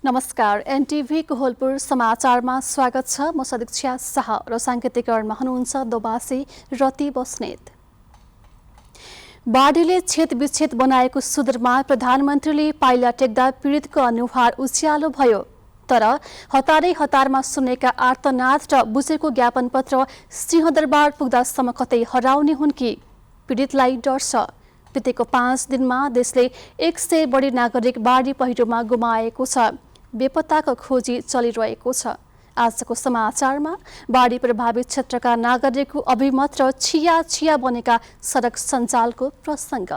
नमस्कार, एनटिभी कोहलपुर समाचारमा स्वागत छ। म सदीक्षा शाह र साङ्केतिकरणमा हुनुहुन्छ दोबासी रति बस्नेत। बाढीले छेदविच्छेद बनाएको सुदूरमा प्रधानमन्त्रीले पाइला टेक्दा पीडितको अनुहार उज्यालो भयो। तर हतारै हतारमा सुनेका आर्तनाद र बुझेको ज्ञापन पत्र सिंहदरबार पुग्दासम्म कतै हराउने हुन् कि पीडितलाई डर छ। बितेको 5 दिनमा देशले 100 बढी नागरिक बाढी पहिरोमा गुमाएको छ। बेपत्ताको खोजी चलिरहेको छ। आजको समाचारमा बाढी प्रभावित क्षेत्रका नागरिकको अभिमत र छिया बनेका सडक सञ्जालको प्रसङ्ग।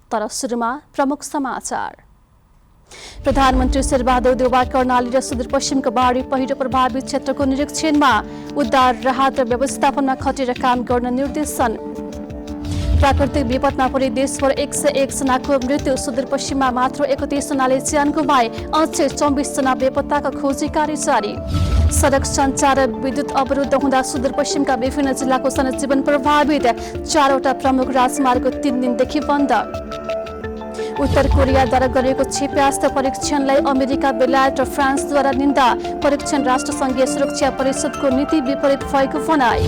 तर सुरुमा प्रमुख समाचार। प्रधानमन्त्री शेरबहादुर देउवा कर्णाली र सुदूरपश्चिमको बाढी पहिरो प्रभावित क्षेत्रको निरीक्षणमा उद्धार राहत र व्यवस्थापनमा खटेर काम गर्न निर्देशन। प्राकृतिक विपदमा परि देशभर 101 जनाको मृत्यु, सुदूरपश्चिममा मात्र 31 जनाले ज्यान गुमाए, अझै 24 जना बेपत्ताका खोजी कार्य जारी। सडक सञ्चार र विद्युत अवरुद्ध हुँदा सुदूरपश्चिमका विभिन्न जिल्लाको जनजीवन प्रभावित, 4वटा प्रमुख राजमार्ग 3 दिनदेखि बन्द। उत्तर कोरियाद्वारा गरिएको क्षेप्यास्त्र परीक्षणलाई अमेरिका, बेलायत र फ्रान्सद्वारा निन्दा। परीक्षण राष्ट्रसङ्घीय सुरक्षा परिषदको नीति विपरीत भएको भनाई।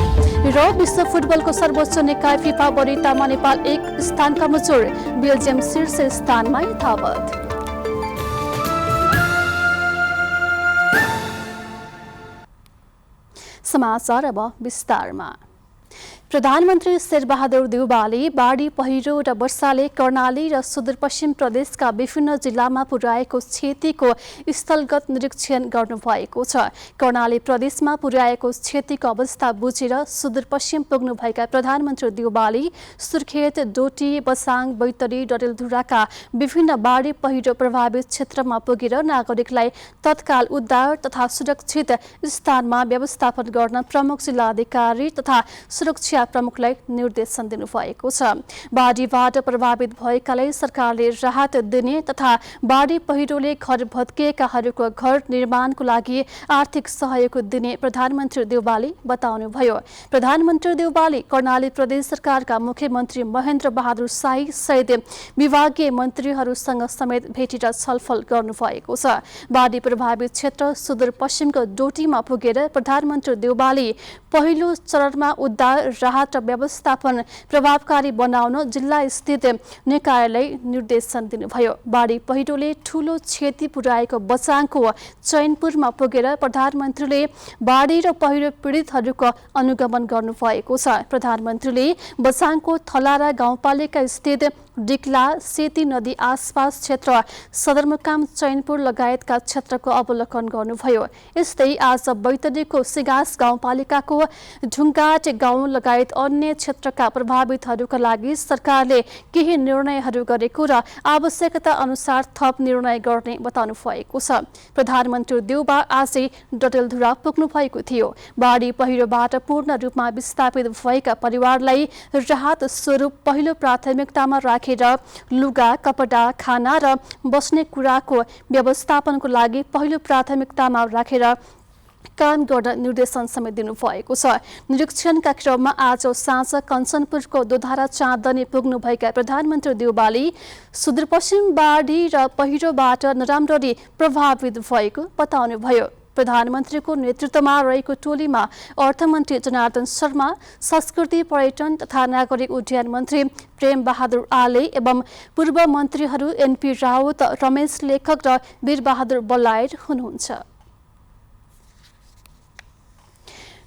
र विश्व फुटबलको सर्वोच्च निकाय फिफा वरियतामा नेपाल 1 स्थान कमजोर, बेल्जियम शीर्ष स्थानमा यथावत। समाचार अब विस्तारमा। प्रधानमन्त्री शेरबहादुर देउवाले बाढी पहिरो र वर्षाले कर्णाली र सुदूरपश्चिम प्रदेशका विभिन्न जिल्लामा पुर्याएको क्षतिको स्थलगत निरीक्षण गर्नुभएको छ। कर्णाली प्रदेशमा पुर्याएको क्षतिको अवस्था बुझेर सुदूरपश्चिम पुग्नुभएका प्रधानमन्त्री देउवाले सुर्खेत, डोटी, बसाङ, बैतडी, डडेलधुराका विभिन्न बाढी पहिरो प्रभावित क्षेत्रमा पुगेर नागरिकलाई तत्काल उद्धार तथा सुरक्षित स्थानमा व्यवस्थापन गर्न प्रमुख जिल्लाधिकारी तथा सुरक्षा प्रमुखलाई निर्देशन दिनुभएको छ। बाढीबाट प्रभावित भएकालाई सरकारले राहत दिने तथा बाढी पहिरोले घर भत्किएकाहरूको घर निर्माणको लागि आर्थिक सहयोग दिने प्रधानमन्त्री देउवाले बताउनुभयो। प्रधानमन्त्री देउवाले कर्णाली प्रदेश सरकारका मुख्यमन्त्री महेन्द्र बहादुर शाही सहित विभागीय मन्त्रीहरूसँग समेत भेटेर छलफल गर्नुभएको छ। बाढी प्रभावित क्षेत्र सुदूरपश्चिमको डोटीमा पुगेर प्रधानमन्त्री देउवाले पहिलो चरणमा उद्धार राहत र व्यवस्थापन प्रभावकारी बनाउन जिल्ला स्थित निकायलाई निर्देशन दिनुभयो। बाढी पहिरोले ठूलो क्षति पुर्याएको बचाङको चैनपुरमा पुगेर प्रधानमन्त्रीले बाढी र पहिरो पीडितहरूको अनुगमन गर्नुभएको छ। प्रधानमन्त्रीले बचाङको थलारा गाउँपालिका स्थित डिक्ला, सेती नदी आसपास क्षेत्र, सदरमुकाम चैनपुर लगायतका क्षेत्रको अवलोकन गर्नुभयो। यस्तै आज बैतडीको सिगास गाउँपालिकाको ढुङ्गाट गाउँ लगायत अन्य क्षेत्रका प्रभावितहरूका लागि सरकारले केही निर्णयहरू गरेको र आवश्यकता अनुसार थप निर्णय गर्ने बताउनु भएको छ। प्रधानमन्त्री देउवा आजै डडेलधुरा पुग्नु भएको थियो। बाढी पहिरोबाट पूर्ण रूपमा विस्थापित भएका परिवारलाई राहत स्वरूप पहिलो प्राथमिकतामा राखेर लुगा, कपडा, खाना र बस्ने कुराको व्यवस्थापनको लागि पहिलो प्राथमिकतामा राखेर काम गर्न निर्देशन समेत दिनुभएको छ। निरीक्षणका क्रममा आज साँझ कञ्चनपुरको दोधारा चाँदनी पुग्नुभएका प्रधानमन्त्री देउवाले सुदूरपश्चिम बाढी र पहिरोबाट नराम्ररी प्रभावित भएको बताउनुभयो। प्रधानमन्त्रीको नेतृत्वमा रहेको टोलीमा अर्थमन्त्री जनार्दन शर्मा, संस्कृति पर्यटन तथा नागरिक उड्डयन मन्त्री प्रेम बहादुर आले एवं पूर्व मन्त्रीहरू एनपी राउत, रमेश लेखक र वीरबहादुर बल्लायत हुनुहुन्छ।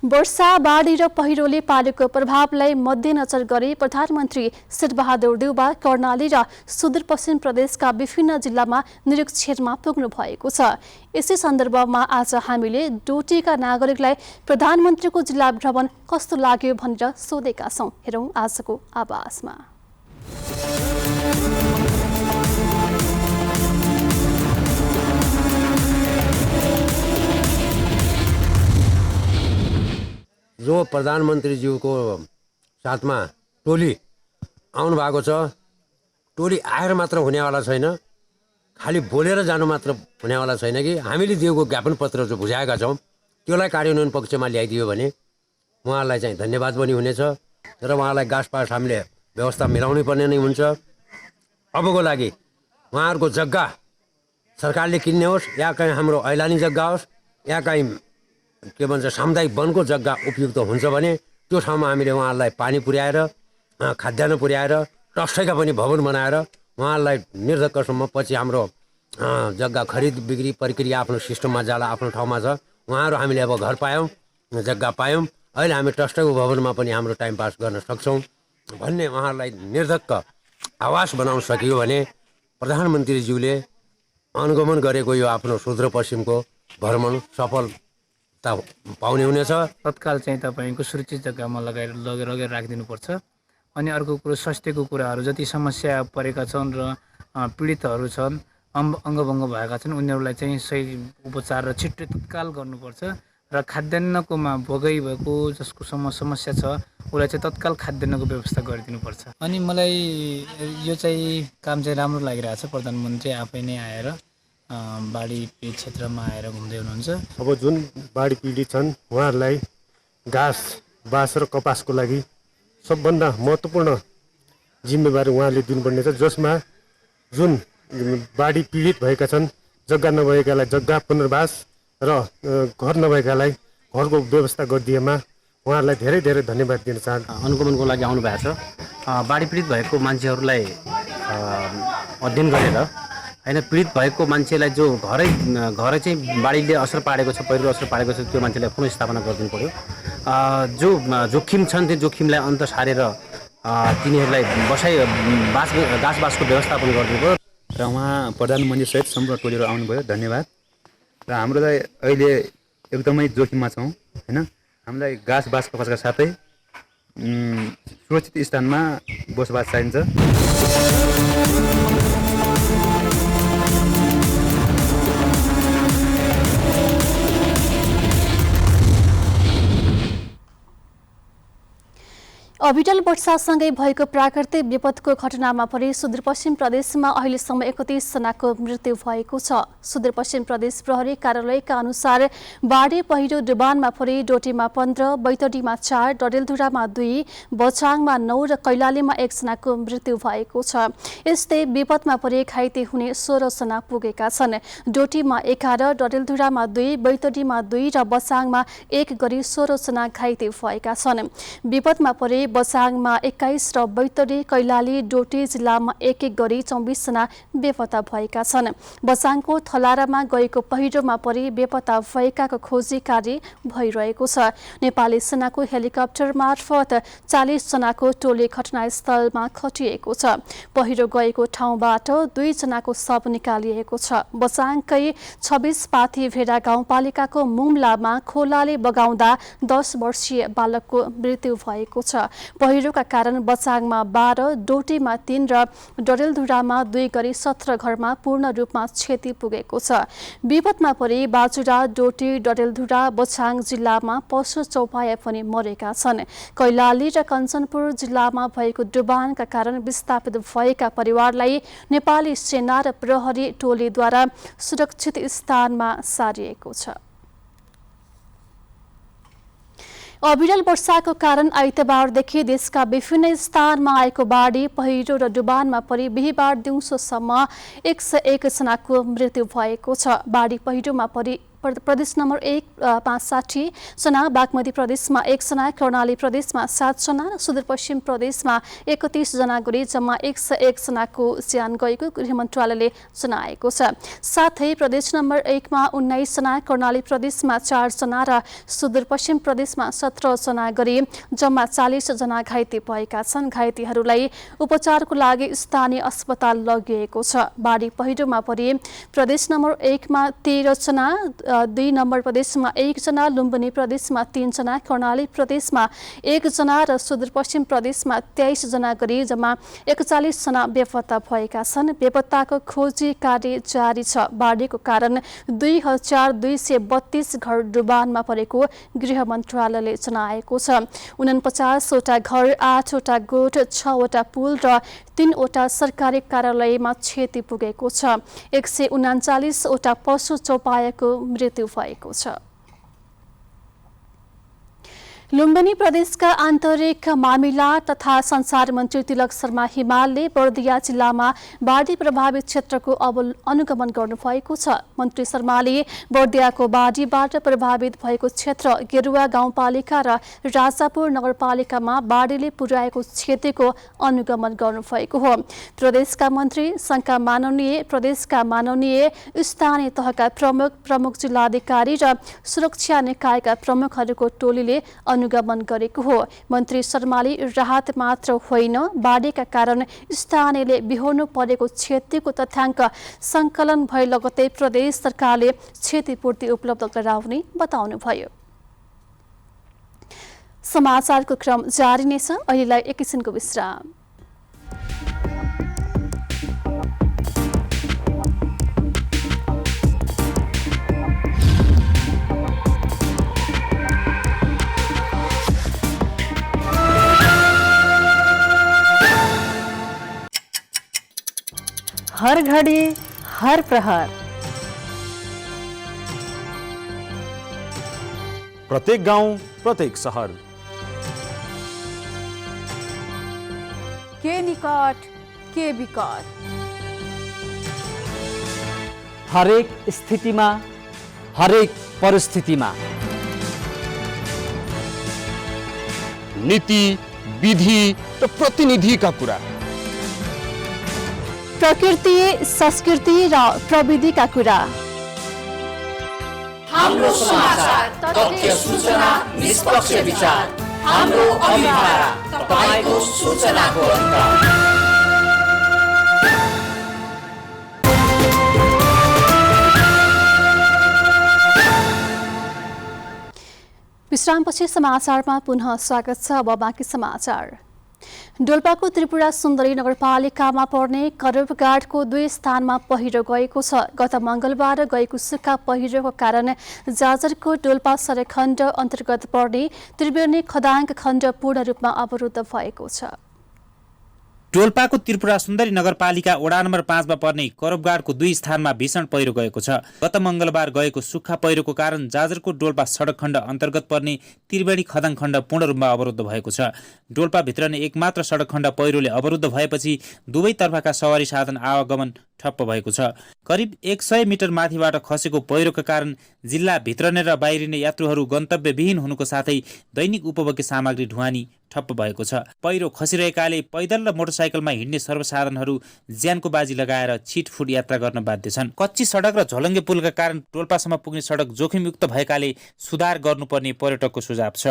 वर्षा, बाढी र पहिरोले पारेको प्रभावलाई मध्यनजर गरी प्रधानमन्त्री शेरबहादुर देउवा कर्णाली र सुदूरपश्चिम प्रदेशका विभिन्न जिल्लामा निरीक्षणमा पुग्नु भएको छ। यसै सन्दर्भमा आज हामीले डोटीका नागरिकलाई प्रधानमन्त्रीको जिल्ला भ्रमण कस्तो लाग्यो भनेर सोधेका छौँ। हेरौँ आजको आवाजमा। जो प्रधानमन्त्रीज्यूको साथमा टोली आउनु भएको छ, टोली आएर मात्र हुनेवाला छैन, खालि बोलेर जानु मात्र हुनेवाला छैन कि हामीले दिएको ज्ञापन पत्र जो बुझाएका छौँ त्यसलाई कार्यान्वयन पक्षमा ल्याइदियो भने उहाँलाई चाहिँ धन्यवाद पनि हुनेछ र उहाँलाई गाँसपास हामीले व्यवस्था मिलाउनै पर्ने नै हुन्छ। अबको लागि उहाँहरूको जग्गा सरकारले किन्ने होस् या कहीँ हाम्रो ऐलानी जग्गा होस् या कहीँ के भन्छ सामुदायिक वनको जग्गा उपयुक्त हुन्छ भने त्यो ठाउँमा हामीले उहाँहरूलाई पानी पुर्याएर खाद्यान्न पुर्याएर ट्रस्टैका पनि भवन बनाएर उहाँहरूलाई निर्धक्कसम्म पछि हाम्रो जग्गा खरिद बिक्री प्रक्रिया आफ्नो सिस्टममा जाला आफ्नो ठाउँमा छ उहाँहरू हामीले अब घर पायौँ जग्गा पायौँ अहिले हामी ट्रस्टको भवनमा पनि हाम्रो टाइम पास गर्न सक्छौँ भन्ने उहाँहरूलाई निर्धक्क आवास बनाउन सकियो भने प्रधानमन्त्रीज्यूले अनुगमन गरेको यो आफ्नो सुदूरपश्चिमको भ्रमण सफलता पाउने हुनेछ। तत्काल चाहिँ तपाईँको सुरक्षित जग्गामा लगेर राखिदिनुपर्छ। अनि अर्को कुरो स्वास्थ्यको कुराहरू जति समस्या परेका छन् र पीडितहरू छन् अङ्गभङ्ग भएका छन् उनीहरूलाई चाहिँ सही उपचार र छिट्टै तत्काल गर्नुपर्छ र खाद्यान्नकोमा भोगै भएको जसको समस्या छ उसलाई चाहिँ तत्काल खाद्यान्नको व्यवस्था गरिदिनुपर्छ। अनि मलाई यो चाहिँ काम चाहिँ राम्रो लागिरहेछ। प्रधानमन्त्री आफै नै आएर बाढी पीडित क्षेत्रमा आएर घुम्दै हुनुहुन्छ। अब जुन बाढी पीडित छन् उहाँहरूलाई घाँस बाँस र कपासको लागि सबभन्दा महत्त्वपूर्ण जिम्मेवारी उहाँले दिनुपर्ने छ, जसमा जुन बाढी पीडित भएका छन् जग्गा नभएकालाई जग्गा पुनर्वास र घर नभएकालाई घरको व्यवस्था गरिदिएमा उहाँहरूलाई धेरै धेरै धन्यवाद दिन चाहन्छु। अनुगमनको लागि आउनु भएको छ। बाढी पीडित भएको मान्छेहरूलाई अध्ययन गरेर होइन पीडित भएको मान्छेलाई जो घरै चाहिँ बाढीले असर पारेको छ पहिरो असर पारेको छ त्यो मान्छेलाई पुनर्स्थापना गरिदिनु पऱ्यो। जो जोखिम छन् त्यो जोखिमलाई अन्त सारेर तिनीहरूलाई घाँस बासको व्यवस्थापन गरिदिनु पऱ्यो। र उहाँ प्रधानमन्त्रीसहित सम्पूर्ण टोलीहरू आउनुभयो, धन्यवाद। र हामीलाई अहिले एकदमै जोखिममा छौँ होइन, हामीलाई घाँस बास कपासका साथै सुरक्षित स्थानमा बसोबास चाहिन्छ। अविरल वर्षासँगै भएको प्राकृतिक विपदको घटनामा परि सुदूरपश्चिम प्रदेशमा अहिलेसम्म 31 जनाको मृत्यु भएको छ। सुदूरपश्चिम प्रदेश प्रहरी कार्यालयका अनुसार बाढी पहिरो डुबानमा परि डोटीमा 15, बैतडीमा 4, डडेलधुरामा 2, बझाङमा 9 र कैलालीमा 1 जनाको मृत्यु भएको छ। यस्तै विपदमा परि घाइते हुने 16 जना पुगेका छन्। डोटीमा 11, डडेलधुरामा 2, बैतडीमा 2 र बझाङमा 1 गरी 16 जना घाइते भएका छन्। विपदमा परि बझाङमा 21 र बैतडी कैलाली डोटी जिल्लामा 1-1 गरी 24 जना बेपत्ता भएका छन्। बझाङको थलारामा गएको पहिरोमा परि बेपत्ता भएकाको खोजी कार्य भइरहेको छ। नेपाली सेनाको हेलिकप्टर मार्फत 40 जनाको टोली घटनास्थलमा खटिएको छ। पहिरो गएको ठाउँबाट 2 जनाको शव निकालिएको छ। बझाङकै 26 पाथी भेडा गाउँपालिकाको मुम्लामा खोलाले बगाउँदा 10 वर्षीय बालकको मृत्यु भएको छ। पहिरोका कारण बझाङमा 12, डोटीमा 3 र डडेलधुरामा 2 गरी 17 घरमा पूर्ण रूपमा क्षति पुगेको छ। विपदमा परि बाजुरा, डोटी, डडेलधुरा, बझाङ जिल्लामा पशु चौपाया पनि मरेका छन्। कैलाली र कञ्चनपुर जिल्लामा भएको डुबानका कारण विस्थापित भएका परिवारलाई नेपाली सेना र प्रहरी टोलीद्वारा सुरक्षित स्थानमा सारिएको छ। अविरल वर्षाको कारण आइतबारदेखि देशका विभिन्न स्थानमा आएको बाढी पहिरो र डुबानमा परि बिहीबार दिउँसोसम्म 101 जनाको मृत्यु भएको छ। बाढी पहिरोमा परि प्रदेश नम्बर 1 65 जना, बागमती प्रदेशमा 1 जना, कर्णाली प्रदेशमा 7 जना र सुदूरपश्चिम प्रदेशमा 31 जना गरी जम्मा 101 जनाको ज्यान गएको गृह मन्त्रालयले जनाएको छ। साथै प्रदेश नम्बर 1 मा 19 जना, कर्णाली प्रदेशमा 4 जना र सुदूरपश्चिम प्रदेशमा 17 जना गरी जम्मा 40 जना घाइते भएका छन्। घाइतेहरूलाई उपचारको लागि स्थानीय अस्पताल लगिएको छ। बाढी पहिरोमा परि प्रदेश नम्बर 1 मा 13 जना, 2 नम्बर प्रदेशमा 1 जना, लुम्बिनी प्रदेशमा 3 जना, कर्णाली प्रदेशमा 1 जना र सुदूरपश्चिम प्रदेशमा 23 जना गरी जम्मा 41 जना बेपत्ता भएका छन्। बेपत्ताको खोजी कार्य जारी छ। बाढीको कारण 2232 घर डुबानमा परेको गृह मन्त्रालयले जनाएको छ। 49 वटा घर, 8 वटा गोठ, 6 वटा पुल र 3 वटा सरकारी कार्यालयमा क्षति पुगेको छ। 139 वटा पशु चौपायाको मृत्यु भएको छ। लुम्बिनी प्रदेशका आन्तरिक मामिला तथा संचार मन्त्री तिलक शर्मा हिमालले बर्दिया जिल्लामा बाढी प्रभावित क्षेत्रको अनुगमन गर्नुभएको छ। मन्त्री शर्माले बर्दियाको बाढीबाट प्रभावित भएको क्षेत्र गेरुवा गाउँपालिका र राजापुर नगरपालिकामा बाढीले पुर्याएको क्षतिको अनुगमन गर्नुभएको हो। प्रदेशका मन्त्री संघका माननीय स्थानीय तहका प्रमुख जिल्लाधिकारी र सुरक्षा निकायका प्रमुखहरूको टोलीले अनुगमन गरेको हो। मन्त्री शर्माले राहत मात्र होइन, बाढीका कारण स्थानीयले बिहोर्नु परेको क्षतिको तथ्याङ्क संकलन भए लगतै प्रदेश सरकारले क्षतिपूर्ति उपलब्ध गराउने बताउनुभयो। समाचारको क्रम जारी नै छ। अहिलेलाई एकैछिनको विश्राम। हर घड़ी हर प्रहर, प्रत्येक गाउँ प्रत्येक सहर, के निकट के विकट, हरेक स्थितिमा हरेक परिस्थितिमा नीति विधि र प्रतिनिधिका कुरा, प्रकृति संस्कृति र प्रविधिका कुरा, हाम्रो समाचार, तथ्य, सूचना, निष्पक्ष विचार, हाम्रो अभिभारा, तपाईको सूचनाको अधिकार। विश्रामपछि समाचारमा पुनः स्वागत छ। अब बाँकी समाचार। डोल्पाको त्रिपुरा सुन्दरी नगरपालिकामा पर्ने करबगाडको 2 स्थानमा पहिरो गएको छ। गत मंगलबार गएको सुक्खा पहिरोको कारण जाजरको डोल्पा सडक खण्ड अन्तर्गत पर्ने त्रिवेणी खदाङ खण्ड पूर्ण रूपमा अवरुद्ध भएको छ। डोल्पाको त्रिपुरा सुन्दरी नगरपालिका वडा नम्बर 5 मा पर्ने करबगाडको 2 स्थानमा भीषण पहिरो गएको छ। गत मंगलबार गएको सुक्खा पहिरोको कारण जाजरको डोल्पा सडक खण्ड अन्तर्गत पर्ने त्रिवेणी खदाङ खण्ड पूर्ण रूपमा अवरुद्ध भएको छ। डोल्पा भित्र नै एकमात्र सडक खण्ड पहिरोले अवरुद्ध भएपछि दुवै तर्फका सवारी साधन आवागमन ठप्प भएको छ। करिब 100 मिटर माथिबाट खसेको पहिरोका कारण जिल्ला भित्रने र बाहिरिने यात्रुहरू गन्तव्यविहीन हुनुको साथै दैनिक उपभोग्य सामग्री ढुवानी ठप्प भएको छ। पहिरो खसिरहेकाले पैदल र मोटरसाइकलमा हिँड्ने सर्वसाधारणहरू ज्यानको बाजी लगाएर छिटफुट यात्रा गर्न बाध्य छन्। कच्ची सडक र झोलङ्गे पुलका कारण डोल्पासम्म पुग्ने सडक जोखिमयुक्त भएकाले सुधार गर्नुपर्ने पर्यटकको सुझाव छ।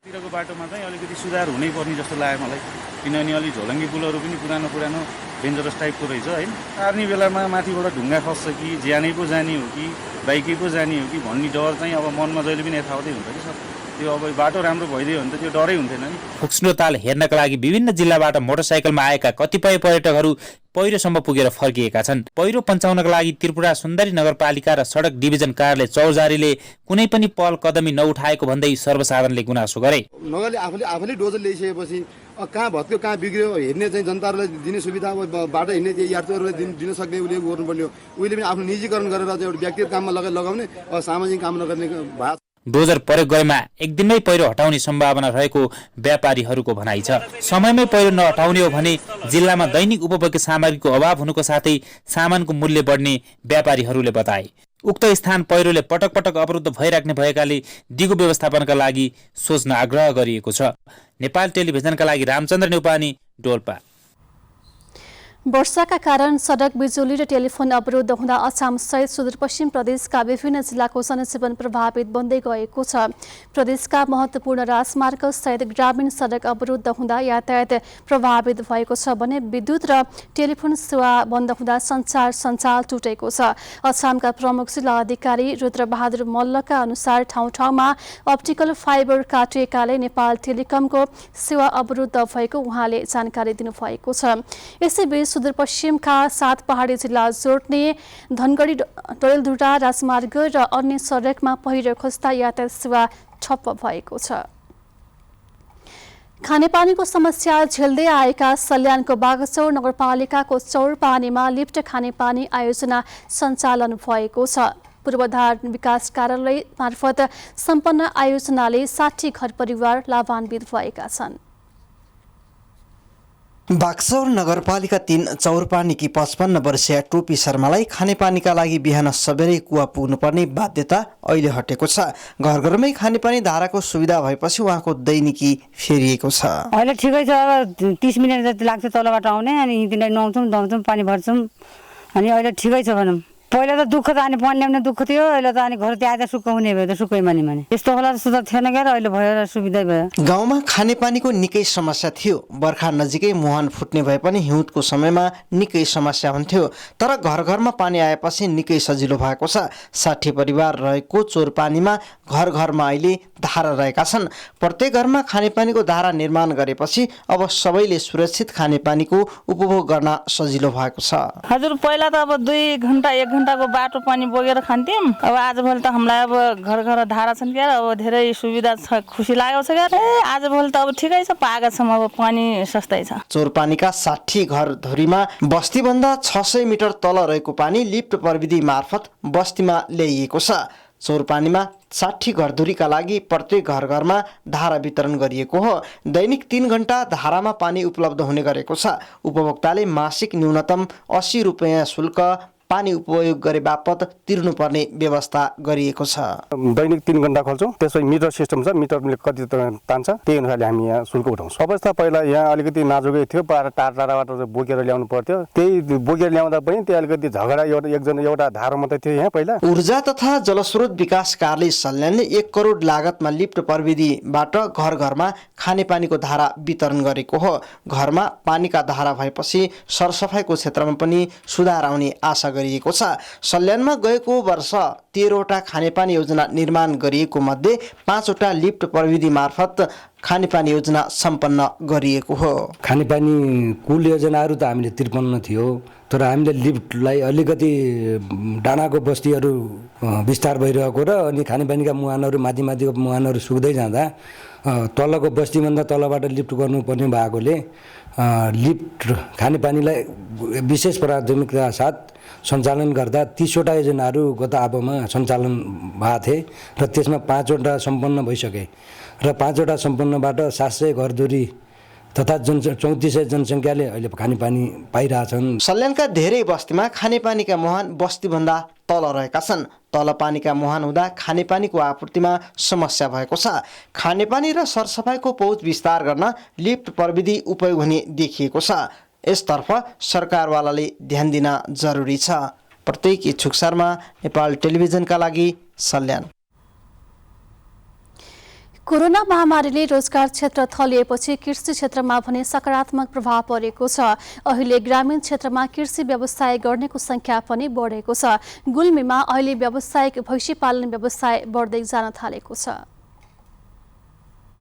तिरको बाटोमा चाहिँ अलिकति सुधार हुनै पर्ने जस्तो लाग्यो मलाई, किनभने अलि झोलङ्गे पुलहरू पनि पुरानो डेन्जरस टाइपको रहेछ हैन। आर्ने बेलामा माथिबाट ढुङ्गा खस्छ कि ज्यानै पो जाने हो कि बाइकै पो जाने हो कि भन्ने डर चाहिँ अब मनमा जहिले पनि यथावतै हुन्छ कि सर। त्यो अब बाटो राम्रो भइदियो भने त त्यो डरै हुन्थेन नि। फुक्स्नोताल हेर्नका लागि विभिन्न जिल्लाबाट मोटरसाइकलमा आएका कतिपय पर्यटकहरू पहिरोसम्म पुगेर फर्किएका छन्। पहिरो पञ्चाउनका लागि त्रिपुरा सुन्दरी नगरपालिका र सडक डिभिजन कार्यालय चौजारीले कुनै पनि पहल कदमी नउठाएको भन्दै सर्वसाधारणले गुनासो गरे। नगरले आफूले डोजर ल्याइसकेपछि कहाँ भत्क्यो कहाँ बिग्रियो हेर्ने चाहिँ जनताहरूलाई दिने सुविधा, बाटो हिँड्ने यात्रुहरूलाई दिन सक्ने उसले गर्नुपर्ने हो। उहिले पनि आफ्नो निजीकरण गरेर चाहिँ एउटा व्यक्तिगत काममा लगाउने सामाजिक काम नगर्ने भएको। डोजर प्रयोग गरेमा एक दिनमै पहिरो हटाउने सम्भावना रहेको व्यापारीहरूको भनाइ छ। समयमै पहिरो नहटाउने हो भने जिल्लामा दैनिक उपभोग्य सामग्रीको अभाव हुनुको साथै सामानको मूल्य बढ्ने व्यापारीहरूले बताए। उक्त स्थान पहिरोले पटक पटक अवरुद्ध भइराख्ने भएकाले दिगो व्यवस्थापनका लागि सोच्न आग्रह गरिएको छ। नेपाल टेलिभिजनका लागि रामचन्द्र नेउपानी, डोल्पा। वर्षाका कारण सडक, बिजुली र टेलिफोन अवरुद्ध हुँदा असम सहित सुदूरपश्चिम प्रदेशका विभिन्न जिल्लाको जनजीवन प्रभावित बन्दै गएको छ। प्रदेशका महत्त्वपूर्ण राजमार्ग सहित ग्रामीण सडक अवरुद्ध हुँदा यातायात प्रभावित भएको छ भने विद्युत र टेलिफोन सेवा बन्द हुँदा सञ्चार टुटेको छ। असमका प्रमुख जिल्ला अधिकारी रुद्रबहादुर मल्लका अनुसार ठाउँ ठाउँमा अप्टिकल फाइबर काटिएकाले नेपाल टेलिकमको सेवा अवरुद्ध भएको उहाँले जानकारी दिनुभएको छ। यसैबीच सुदूरपश्चिमका 7 पहाडी जिल्ला जोड्ने धनगढी डडेलधुरा राजमार्ग र अन्य सडकमा पहिरो खस्दा यातायात सेवा ठप्प भएको छ। खानेपानीको समस्या झेल्दै आएका सल्यानको बागचौर नगरपालिकाको चौरपानीमा लिफ्ट खानेपानी आयोजना सञ्चालन भएको छ। पूर्वाधार विकास कार्यालय मार्फत सम्पन्न आयोजनाले 60 घर परिवार लाभान्वित भएका छन्। बाक्सौर नगरपालिका 3 चौरपानीकी 55 वर्षीय टोपी शर्मालाई खानेपानीका लागि बिहान सबेरै कुवा पुग्नुपर्ने बाध्यता अहिले हटेको छ। घर घरमै खानेपानी धाराको सुविधा भएपछि उहाँको दैनिकी फेरिएको छ। अहिले ठिकै छ, अब 30 मिनट जति लाग्छ तलबाट आउने, अनि यिनीलाई नुहाउँछौँ धुवाउँछौँ पानी भर्छौँ, अनि अहिले ठिकै छ भनौँ। पहिला त दुःख त अनि पानी ल्याउने दुःख थियो, अहिले त अनि घर त्यहाँ आएर सुक्खा हुने भयो त सुक्खै माने यस्तो होला सुधार थिएन क्या, अहिले भयो सुविधा भयो। गाउँमा खानेपानीको निकै समस्या थियो। बर्खा नजिकै मुहान फुट्ने भए पनि हिउँदको समयमा निकै समस्या हुन्थ्यो, तर घर घरमा पानी आएपछि निकै सजिलो भएको छ। 60 परिवार रहेको चोरपानीमा घर घरमा अहिले धारा रहेका छन्। प्रत्येक घरमा खानेपानीको धारा निर्माण गरेपछि अब सबैले सुरक्षित खानेपानीको उपभोग गर्न सजिलो भएको छ। हजुर, पहिला त अब 2 घण्टा 1 घण्टाको बाटो पानी बोकेर खान्थ्यौँ, अब आजभोलि त हामीलाई अब घर घर धारा छन् क्या, अब धेरै सुविधा छ, खुसी लागेको छ क्या। आजभोलि त अब ठिकै छ, पाएका छौँ, अब पानी सस्तै छ। चोरपानीका 60 घर धुरीमा बस्तीभन्दा 600 मिटर तल रहेको पानी लिफ्ट प्रविधि मार्फत बस्तीमा ल्याइएको छ। चोरपानीमा 60 घरधुरीका लागि प्रत्येक घर घरमा धारा वितरण गरिएको हो। दैनिक 3 घण्टा धारामा पानी उपलब्ध हुने गरेको छ। उपभोक्ताले मासिक न्यूनतम 80 रुपियाँ शुल्क पानी उपयोग गरे बापत तिर्नुपर्ने व्यवस्था गरिएको छ। दैनिक 3 घण्टा खोल्छौँ, त्यसपछि मिटर सिस्टम छ, मिटरले कति तान्छ त्यही अनुसारले हामी यहाँ शुल्क उठाउँछौँ। अवस्था पहिला यहाँ अलिकति नाजुकै थियो, टाढाबाट बोकेर ल्याउनु पर्थ्यो, त्यही बोकेर ल्याउँदा पनि त्यो अलिकति झगडा एउटा धारो मात्रै थियो यहाँ पहिला। ऊर्जा तथा जलस्रोत विकास कार्यालय सल्यानले 1 करोड लागतमा लिफ्ट प्रविधिबाट घर घरमा खानेपानीको धारा वितरण गरेको हो। घरमा पानीका धारा भएपछि सरसफाइको क्षेत्रमा पनि सुधार आउने आशा गरिएको छ। सल्यानमा गएको वर्ष 13वटा खानेपानी योजना निर्माण गरिएको मध्ये 5वटा लिफ्ट प्रविधि मार्फत खानेपानी योजना सम्पन्न गरिएको हो। खानेपानी कुल योजनाहरू त हामीले 53 थियो, तर हामीले लिफ्टलाई अलिकति डाँडाको बस्तीहरू विस्तार भइरहेको र अनि खानेपानीका मुहानहरू माथिको मुहानहरू सुक्दै जाँदा तलको बस्तीभन्दा तलबाट लिफ्ट गर्नुपर्ने भएकोले लिफ्ट खानेपानीलाई विशेष प्राथमिकता साथ सञ्चालन गर्दा 30वटा योजनाहरू गत आबोमा सञ्चालन भएको थिए र त्यसमा 5वटा सम्पन्न भइसके र 5वटा सम्पन्नबाट 700 घरधुरी तथा 3400 जनसङ्ख्याले अहिले खानेपानी पाइरहेछन्। सल्यानका धेरै बस्तीमा खानेपानीका मुहान बस्तीभन्दा तल रहेका छन्। तल पानीका मुहान हुँदा खानेपानीको आपूर्तिमा समस्या भएको छ। खानेपानी र सरसफाइको पहुँच विस्तार गर्न लिफ्ट प्रविधि उपयोग हुने देखिएको छ। यसतर्फ सरकारवालाले ध्यान दिन जरुरी छ। प्रत्येक इच्छुक शर्मा, नेपाल टेलिभिजनका लागि सल्यान। कोरोना महामारीले रोजगार क्षेत्र थलिएपछि कृषि क्षेत्रमा भने सकारात्मक प्रभाव परेको छ। अहिले ग्रामीण क्षेत्रमा कृषि व्यवसाय गर्नेको संख्या पनि बढेको छ। गुल्मीमा अहिले व्यावसायिक भैँसी पालन व्यवसाय बढ्दै जान थालेको छ।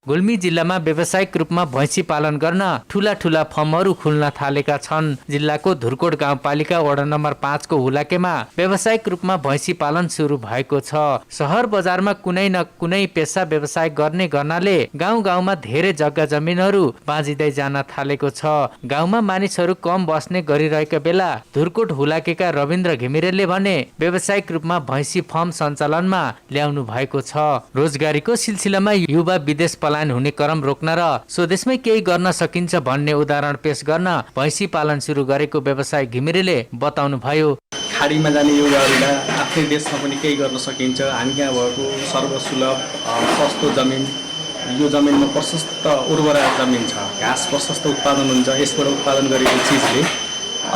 गुल्मी जिल्लामा व्यावसायिक रूपमा भैँसी पालन गर्न ठूला ठूला फर्महरू खुल्न थालेका छन्। जिल्लाको धुर्कोट गाउँपालिका वडा नम्बर 5 को हुलाकेमा व्यावसायिक रूपमा भैँसी पालन सुरु भएको छ। शहर बजारमा कुनै न कुनै पेशा व्यवसाय गर्ने गर्नाले गाउँ गाउँमा धेरै जग्गा जमिनहरू बाँझिँदै जान थालेको छ। गाउँमा मानिसहरू कम बस्ने गरिरहेका बेला धुर्कोट हुलाकेका रविन्द्र घिमिरेले भने व्यावसायिक रूपमा भैँसी फर्म सञ्चालनमा ल्याउनु भएको छ। रोजगारीको सिलसिलामा युवा विदेश हुने क्रम रोक्न र स्वदेशमै केही गर्न सकिन्छ भन्ने उदाहरण पेश गर्न भैँसी पालन सुरु गरेको व्यवसायी घिमिरेले बताउनु भयो। खाडीमा जाने युवाहरूलाई आफ्नै देशमा पनि केही गर्न सकिन्छ। हामी यहाँ भएको सर्वसुलभ सस्तो जमिन, यो जमिनमा प्रशस्त उर्वरा जमिन छ, घाँस प्रशस्त उत्पादन हुन्छ। यसबाट उत्पादन गरेको चिजले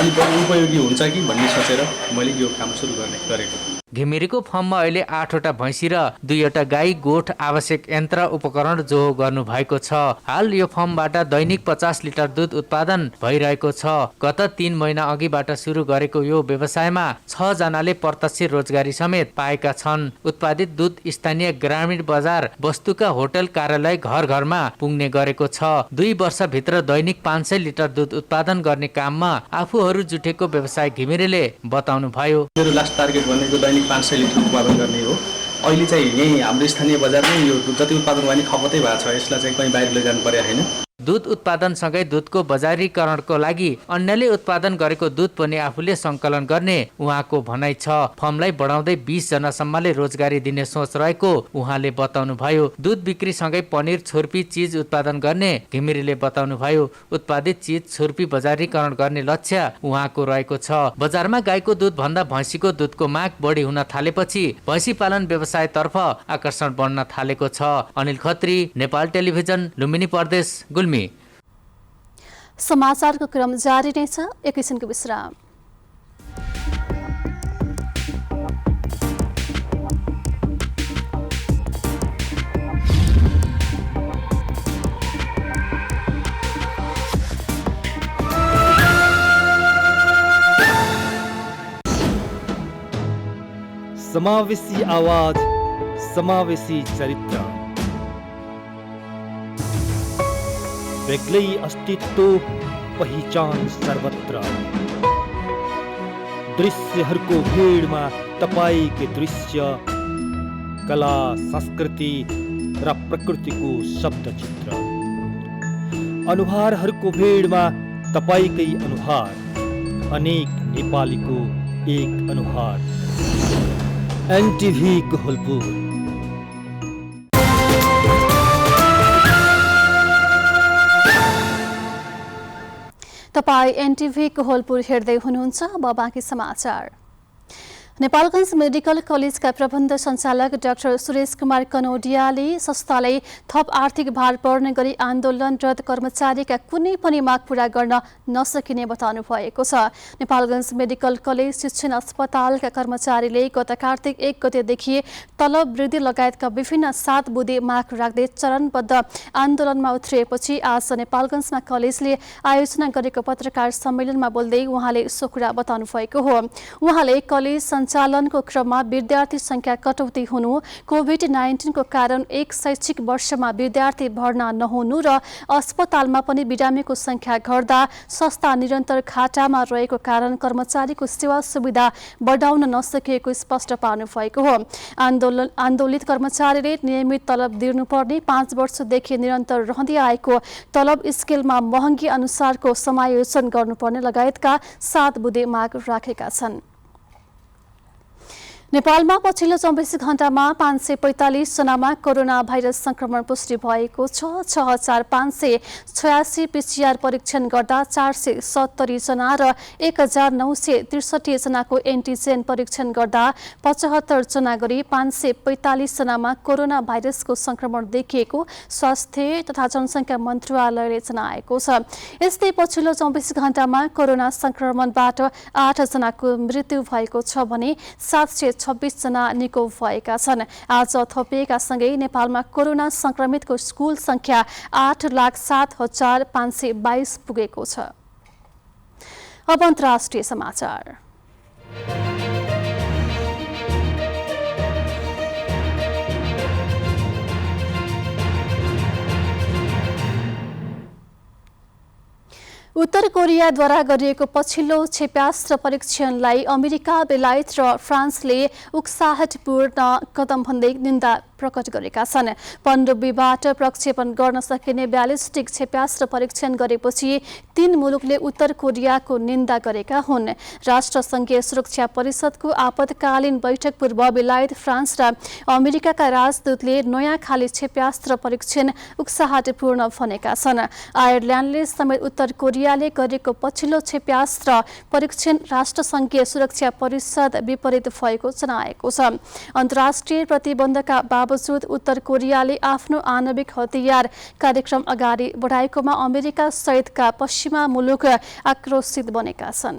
अलिक बढी उपयोगी हुन्छ कि भन्ने सोचेर मैले यो काम सुरु गरेको। घिमिरेको फर्ममा अहिले 8वटा भैँसी र 2वटा गाई गोठ आवश्यक यन्त्र उपकरण जोहो गर्नु भएको छ। हाल यो फर्मबाट दैनिक 50 लिटर दुध उत्पादन भइरहेको छ। गत 3 महिना अघिबाट सुरु गरेको यो व्यवसायमा 6 जनाले प्रत्यक्ष रोजगारी समेत पाएका छन्। उत्पादित दुध स्थानीय ग्रामीण बजार वस्तुका होटल कार्यालय घर घरमा पुग्ने गरेको छ। 2 वर्षभित्र दैनिक 500 लिटर दुध उत्पादन गर्ने काममा आफूहरू जुटेको व्यवसाय घिमिरेले बताउनु भयो। मेरो लास्ट टार्गेट भनेको दैनिक 500 लिटर उत्पादन गर्ने हो। अहिले चाहिँ यही हाम्रो स्थानीय बजारमै यो जति उत्पादन गर्ने खपतै भएको छ, यसलाई चाहिँ कहीँ बाहिर लैजानु पर्यो होइन। दुध उत्पादनसँगै दुधको बजारीकरणको लागि अन्यले उत्पादन गरेको दुध पनि आफूले सङ्कलन गर्ने उहाँको भनाइ छ। फर्मलाई बढाउँदै 20 जनासम्मले रोजगारी दिने सोच रहेको उहाँले बताउनुभयो। दुध बिक्रीसँगै पनिर, छुर्पी, चीज उत्पादन गर्ने घिमिरेले बताउनुभयो। उत्पादित चीज, छुर्पी बजारीकरण गर्ने लक्ष्य उहाँको रहेको छ। बजारमा गाईको दुध भन्दा भैँसीको दुधको माग बढी हुन थालेपछि भैँसी पालन व्यवसायतर्फ आकर्षण बढ्न थालेको छ। अनिल खत्री, नेपाल टेलिभिजन, लुम्बिनी प्रदेश, गुल्मी। समाचारको क्रम जारी नै छ, एकैछिनको विश्राम। समावेशी आवाज, समावेशी चरित्र, बेग्लै अस्तित्व, पहिचान सर्वत्र। दृश्यहरूको भीडमा तपाईकै दृश्य, कला, संस्कृति र प्रकृतिको शब्दचित्र। अनुहारहरूको भीडमा तपाईकै अनुहार, अनेक नेपालीको एक अनुहार। एनटिभी कोहलपुर। तपाईँ एनटिभी कोहलपुर हेर्दै हुनुहुन्छ। अब बाँकी समाचार। नेपालगञ्ज मेडिकल कलेजका प्रबन्ध सञ्चालक डाक्टर सुरेश कुमार कनौडियाले संस्थालाई थप आर्थिक भार पर्ने गरी आन्दोलनरत कर्मचारीका कुनै पनि माग पूरा गर्न नसकिने बताउनु भएको छ। नेपालगञ्ज मेडिकल कलेज शिक्षण अस्पतालका कर्मचारीले गत कार्तिक 1 गतेदेखि तलब वृद्धि लगायतका विभिन्न 7 बुँदे माग राख्दै चरणबद्ध आन्दोलनमा उत्रिएपछि आज नेपालगञ्जमा कलेजले आयोजना गरेको पत्रकार सम्मेलनमा बोल्दै उहाँले सो कुरा बताउनु भएको हो। उहाँले कलेज सञ्चालनको क्रममा विद्यार्थी संख्या कटौती हुनु, कोभिड-19 को कारण एक शैक्षिक वर्षमा विद्यार्थी भर्ना नहुनु र अस्पतालमा पनि बिरामीको संख्या घट्दा संस्था निरन्तर खाटामा रहेको कारण कर्मचारीको सेवा सुविधा बढाउन नसकिएको स्पष्ट पार्नु भएको हो। आन्दोलित कर्मचारीले नियमित तलब दिनुपर्ने, 5 वर्षदेखि निरन्तर रहँदै आएको तलब स्केलमा महँगी अनुसारको समायोजन गर्नुपर्ने लगायतका 7 बुँदे माग राखेका छन्। नेपालमा पछिल्लो 24 घण्टामा 545 जनामा कोरोना भाइरस संक्रमण पुष्टि भएको छ। 6586 पीसीआर परीक्षण गर्दा 470 जना र 1963 जनाको एन्टिजेन परीक्षण गर्दा 75 जना गरी 545 जनामा कोरोना भाइरसको संक्रमण देखिएको स्वास्थ्य तथा जनसङ्ख्या मन्त्रालयले जनाएको छ। यस्तै पछिल्लो 24 घण्टामा कोरोना संक्रमणबाट 8 जनाको मृत्यु भएको छ भने 726 जना निको भएका छन्। आज थपिएका सँगै नेपालमा कोरोना संक्रमितको कुल संख्या 8,07,522 पुगेको छ। अब अन्तर्राष्ट्रिय समाचार। उत्तर कोरियाद्वारा गरिएको पछिल्लो क्षेप्यास्त्र परीक्षणलाई अमेरिका, बेलायत र फ्रान्सले उत्साहपूर्ण कदम भन्दै निन्दा प्रकट गरेका छन्। पनडुब्बीबाट प्रक्षेपण गर्न सकिने ब्यालिस्टिक क्षेप्यास्त्र परीक्षण गरेपछि 3 मुलुकले उत्तर कोरियाको निन्दा गरेका हुन्। राष्ट्रसङ्घीय सुरक्षा परिषदको आपतकालीन बैठक पूर्व बेलायत, फ्रान्स र अमेरिकाका राजदूतले नयाँ खाली क्षेप्यास्त्र परीक्षण उत्साहपूर्ण भनेका छन्। आयरल्यान्डले समेत उत्तर कोरियाले गरेको पछिल्लो क्षेप्यास्त्र परीक्षण राष्ट्रसङ्घीय सुरक्षा परिषद विपरीत भएको जनाएको छ। अन्तर्राष्ट्रिय प्रतिबन्धका बावजुद उत्तर कोरियाले आफ्नो आणविक हतियार कार्यक्रम अगाडि बढाएकोमा अमेरिका सहितका पश्चिमा मुलुक आक्रोशित बनेका छन्।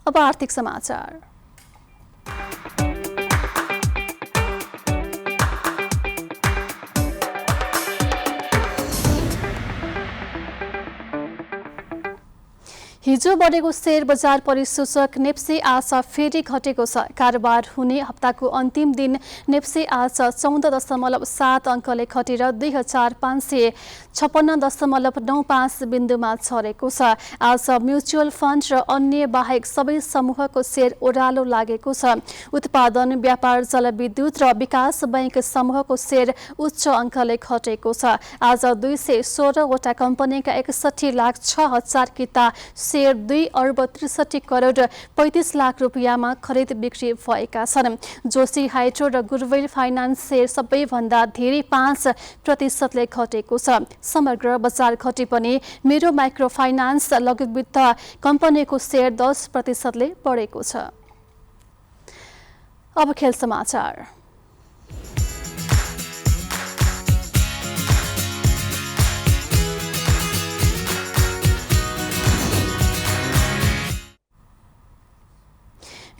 अब आर्थिक समाचार। हिजो बढेको शेयर बजार परिसूचक नेप्से आज फेरि घटेको छ। कारोबार हुने हप्ताको अन्तिम दिन नेप्से आज 14.7 अङ्कले घटेर 2556.95 बिन्दुमा झरेको छ। आज म्युचुअल फन्ड र अन्य बाहेक सबै समूहको शेयर ओह्रालो लागेको छ। उत्पादन, व्यापार, जलविद्युत र विकास बैंक समूहको शेयर उच्च अङ्कले घटेको छ। आज 216 वटा कम्पनीका 61,06,000 किता शेयर 2 अर्ब 63 करोड 35 लाख रुपियाँमा खरिद बिक्री भएका छन्। जोशी हाइड्रो र गुडविल फाइनान्स शेयर सबैभन्दा धेरै 5% घटेको छ। समग्र बजार घटे पनि मेरो माइक्रो फाइनान्स लघु वित्त कम्पनीको शेयर 10% बढेको छ। अब खेल समाचार।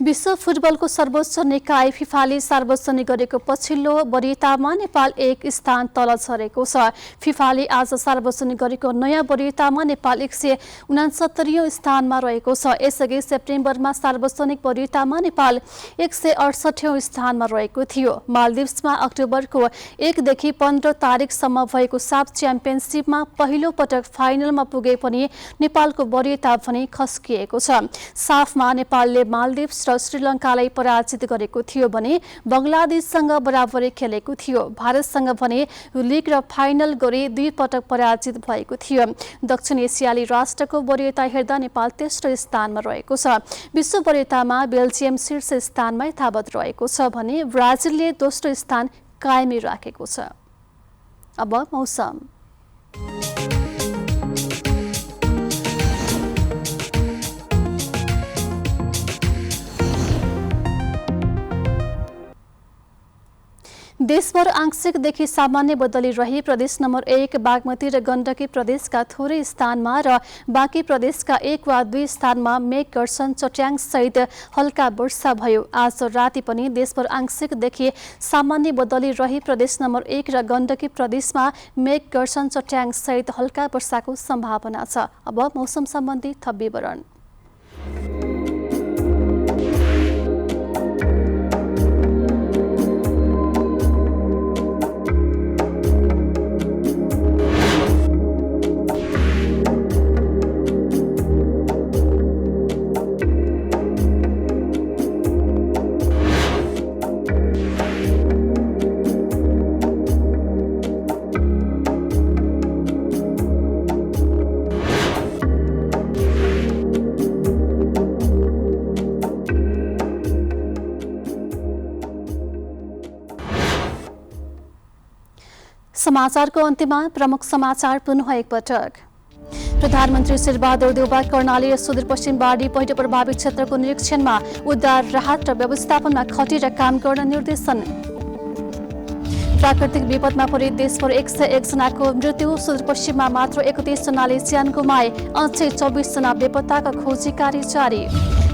विश्व फुटबलको सर्वोच्च निकाय फिफाले सार्वजनिक गरेको पछिल्लो वरियतामा नेपाल 1 स्थान तल झरेको छ। फिफाले आज सार्वजनिक गरेको नयाँ वरियतामा नेपाल 169औं स्थानमा रहेको छ। यसअघि सेप्टेम्बरमा सार्वजनिक वरियतामा नेपाल 168औं स्थानमा रहेको थियो। मालदिप्समा अक्टोबरको 1 देखि 15 तारिकसम्म भएको साफ च्याम्पियनसिपमा पहिलो पटक फाइनलमा पुगे पनि नेपालको वरियता भने खस्किएको छ। साफमा नेपालले मालदिप्स र श्रीलङ्कालाई पराजित गरेको थियो भने बंगलादेशसँग बराबरी खेलेको थियो। भारतसँग भने लिग र फाइनल गरी 2 पटक पराजित भएको थियो। दक्षिण एसियाली राष्ट्रको वरियता हेर्दा नेपाल तेस्रो स्थानमा रहेको छ। विश्व वरियतामा बेल्जियम शीर्ष स्थानमा यथावत रहेको छ भने ब्राजिलले दोस्रो स्थान कायमी राखेको छ। अब मौसम। देशभर आंशिकदेखि सामान्य बदली रही प्रदेश नम्बर 1 बागमती र गण्डकी प्रदेशका थोरै स्थानमा र बाँकी प्रदेशका 1 वा 2 स्थानमा मेघ गर्जन चट्याङ सहित हल्का वर्षा भयो। आज राति पनि देशभर आंशिकदेखि सामान्य बदली रही प्रदेश नम्बर 1 र गण्डकी प्रदेशमा मेघ गर्जन चट्याङ सहित हल्का वर्षाको सम्भावना छ। अब मौसम सम्बन्धी थप विवरण। समाचारको अन्त्यमा प्रमुख समाचार पुनः एकपटक। प्रधानमन्त्री शेरबहादुर देउबा कर्णाली र सुदूरपश्चिम बाढी पहिरो प्रभावित क्षेत्रको निरीक्षणमा उद्धार, राहत र व्यवस्थापनमा खटेर काम गर्न निर्देशन। प्राकृतिक विपदमा परि देशभर 101 जनाको मृत्यु, सुदूरपश्चिममा मात्र 31 जनाले ज्यान गुमाए, अझै 24 जना बेपत्ताका खोजी कार्य जारी।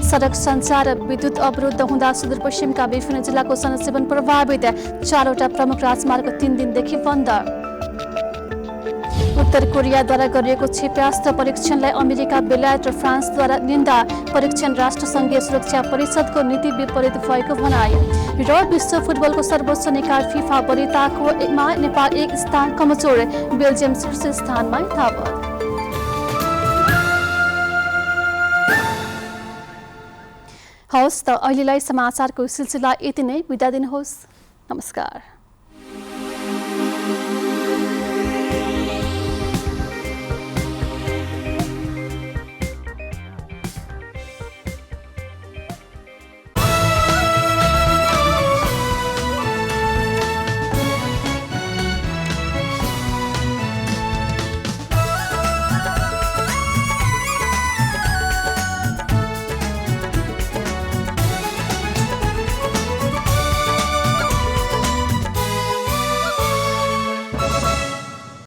सडक सञ्चार र विद्युत अवरुद्ध हुँदा सुदूरपश्चिमका विभिन्न जिल्लाको जनजीवन प्रभावित, 4वटा प्रमुख राजमार्ग 3 दिनदेखि बन्द। उत्तर कोरियाद्वारा गरिएको क्षेप्यास्त्र परीक्षणलाई अमेरिका, बेलायत र फ्रान्सद्वारा निन्दा, परीक्षण राष्ट्रसङ्घीय सुरक्षा परिषदको नीति विपरीत भएको भनाई। र विश्व फुटबलको सर्वोच्च निकाय फिफा वरियतामा नेपाल 1 स्थान कमजोर, बेल्जियम शीर्ष स्थानमा यथावत। हवस् त अहिलेलाई समाचारको सिलसिला यति नै। बिदा दिनुहोस्। नमस्कार।